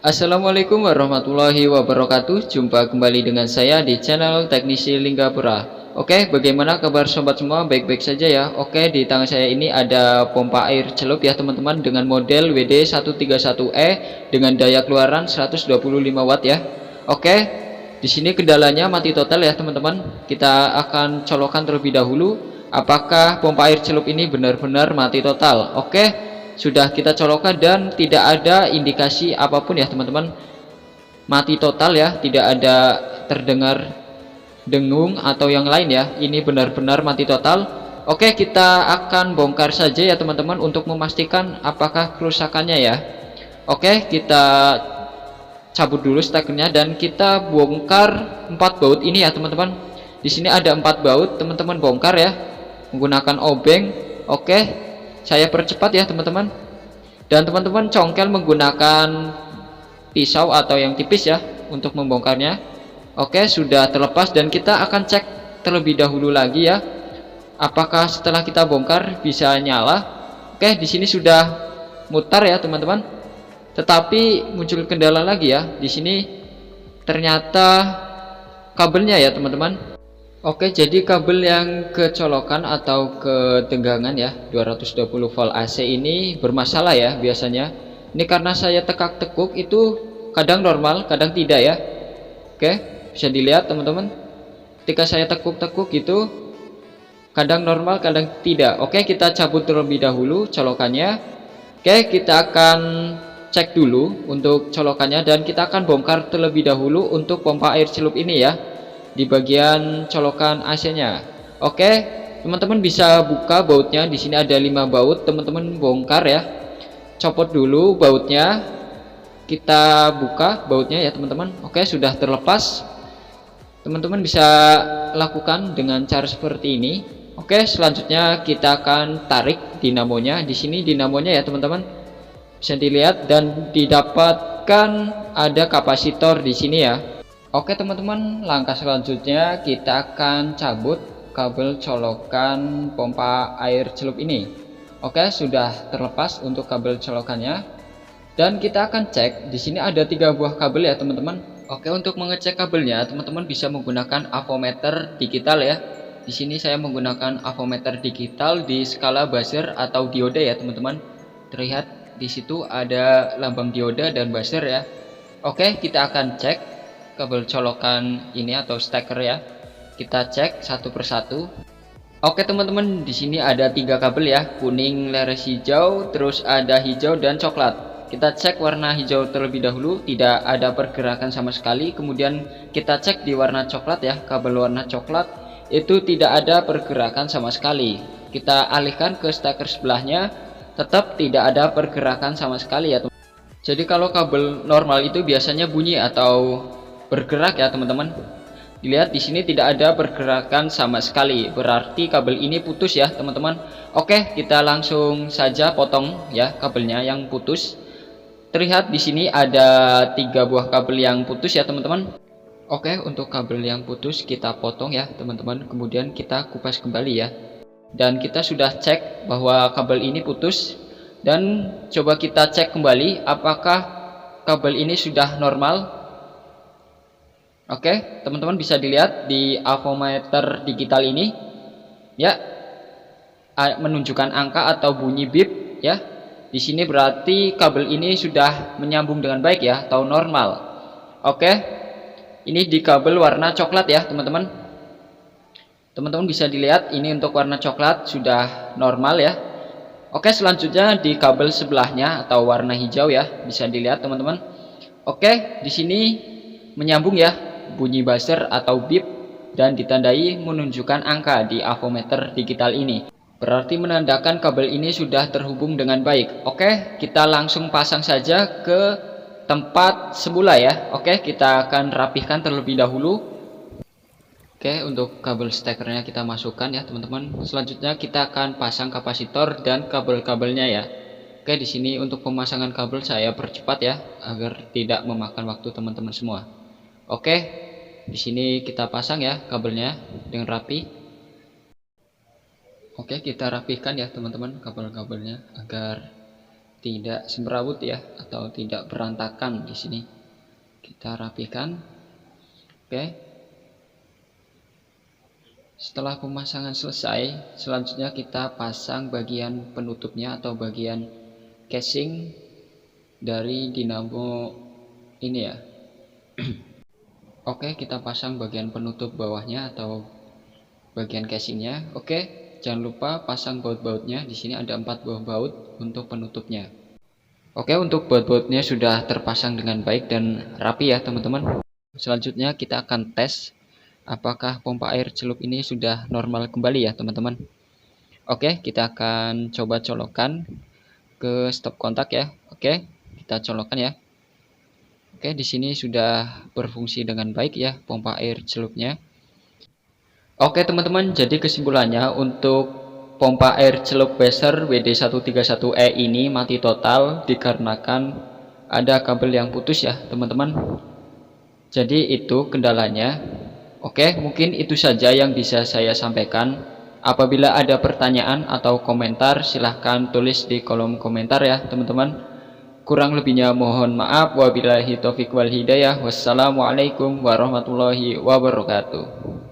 Assalamualaikum warahmatullahi wabarakatuh. Jumpa kembali dengan saya di channel Teknisi Linggapura. Oke, bagaimana kabar sobat semua? Baik-baik saja ya. Oke, di tangan saya ini ada pompa air celup ya teman-teman, dengan model WD131E dengan daya keluaran 125 watt ya. Oke, di sini kendalanya mati total ya teman-teman. Kita akan colokkan terlebih dahulu apakah pompa air celup ini benar-benar mati total. Oke, sudah kita colokkan dan tidak ada indikasi apapun ya teman-teman, mati total ya, tidak ada terdengar dengung atau yang lain ya, ini benar-benar mati total. Oke, kita akan bongkar saja ya teman-teman untuk memastikan apakah kerusakannya ya. Oke, kita cabut dulu stekernya dan kita bongkar 4 baut ini ya teman-teman. Di sini ada 4 baut, teman-teman bongkar ya menggunakan obeng. Oke, saya percepat ya teman-teman, dan teman-teman congkel menggunakan pisau atau yang tipis ya untuk membongkarnya. Oke, sudah terlepas dan kita akan cek terlebih dahulu lagi ya apakah setelah kita bongkar bisa nyala. Oke, di sini sudah mutar ya teman-teman, tetapi muncul kendala lagi ya. Di sini ternyata kabelnya ya teman-teman. Oke, jadi kabel yang kecolokan atau ketegangan ya 220 volt AC ini bermasalah ya biasanya. Ini karena saya tekak-tekuk itu kadang normal, kadang tidak ya. Oke, bisa dilihat teman-teman. Ketika saya tekuk-tekuk itu kadang normal, kadang tidak. Oke, kita cabut terlebih dahulu colokannya. Oke, kita akan cek dulu untuk colokannya dan kita akan bongkar terlebih dahulu untuk pompa air celup ini ya, di bagian colokan AC-nya. Oke, teman-teman bisa buka bautnya. Di sini ada 5 baut, teman-teman bongkar ya. Copot dulu bautnya. Kita buka bautnya ya teman-teman. Oke, sudah terlepas. Teman-teman bisa lakukan dengan cara seperti ini. Oke, selanjutnya kita akan tarik dinamonya. Di sini dinamonya ya teman-teman, bisa dilihat dan didapatkan ada kapasitor di sini ya. Oke teman-teman, langkah selanjutnya kita akan cabut kabel colokan pompa air celup ini. Oke, sudah terlepas untuk kabel colokannya dan kita akan cek. Di sini ada 3 buah kabel ya teman-teman. Oke, untuk mengecek kabelnya teman-teman bisa menggunakan avometer digital ya. Di sini saya menggunakan avometer digital di skala buzzer atau diode ya teman-teman. Terlihat di situ ada lambang diode dan buzzer ya. Oke, kita akan cek kabel colokan ini atau steker ya. Kita cek satu persatu. Oke teman-teman, di sini ada 3 kabel ya, kuning, leres hijau, terus ada hijau dan coklat. Kita cek warna hijau terlebih dahulu, tidak ada pergerakan sama sekali. Kemudian kita cek di warna coklat ya, kabel warna coklat itu tidak ada pergerakan sama sekali. Kita alihkan ke steker sebelahnya, tetap tidak ada pergerakan sama sekali ya teman. Jadi kalau kabel normal itu biasanya bunyi atau bergerak ya teman-teman. Dilihat di sini tidak ada pergerakan sama sekali, berarti kabel ini putus ya teman-teman. Oke, kita langsung saja potong ya kabelnya yang putus. Terlihat di sini ada 3 buah kabel yang putus ya teman-teman. Oke, untuk kabel yang putus kita potong ya teman-teman, kemudian kita kupas kembali ya. Dan kita sudah cek bahwa kabel ini putus, dan coba kita cek kembali apakah kabel ini sudah normal. Oke, teman-teman bisa dilihat di avometer digital ini ya, menunjukkan angka atau bunyi bip ya. Di sini berarti kabel ini sudah menyambung dengan baik ya atau normal. Oke, ini di kabel warna coklat ya teman-teman. Teman-teman bisa dilihat ini untuk warna coklat sudah normal ya. Oke, selanjutnya di kabel sebelahnya atau warna hijau ya, bisa dilihat teman-teman. Oke, di sini menyambung ya, bunyi buzzer atau bip dan ditandai menunjukkan angka di avometer digital ini. Berarti menandakan kabel ini sudah terhubung dengan baik. Oke, kita langsung pasang saja ke tempat semula ya. Oke, kita akan rapihkan terlebih dahulu. Oke, untuk kabel stekernya kita masukkan ya teman-teman. Selanjutnya kita akan pasang kapasitor dan kabel-kabelnya ya. Oke, di sini untuk pemasangan kabel saya percepat ya agar tidak memakan waktu teman-teman semua. Oke, di sini kita pasang ya kabelnya dengan rapi. Oke, kita rapihkan ya teman-teman kabel-kabelnya agar tidak semrawut ya, atau tidak berantakan di sini. Kita rapikan. Oke. Setelah pemasangan selesai, selanjutnya kita pasang bagian penutupnya atau bagian casing dari dinamo ini ya. Oke, kita pasang bagian penutup bawahnya atau bagian casingnya. Oke, jangan lupa pasang baut-bautnya. Di sini ada 4 buah baut untuk penutupnya. Oke, untuk baut-bautnya sudah terpasang dengan baik dan rapi ya teman-teman. Selanjutnya kita akan tes apakah pompa air celup ini sudah normal kembali ya teman-teman. Oke, kita akan coba colokkan ke stop kontak ya. Oke, kita colokkan ya. Oke, di sini sudah berfungsi dengan baik ya pompa air celupnya. Oke teman-teman, jadi kesimpulannya untuk pompa air celup Weser WD131E ini mati total dikarenakan ada kabel yang putus ya teman-teman. Jadi itu kendalanya. Oke, mungkin itu saja yang bisa saya sampaikan. Apabila ada pertanyaan atau komentar, silahkan tulis di kolom komentar ya teman-teman. Kurang lebihnya mohon maaf. Wabillahi taufiq wal hidayah. Wassalamualaikum warahmatullahi wabarakatuh.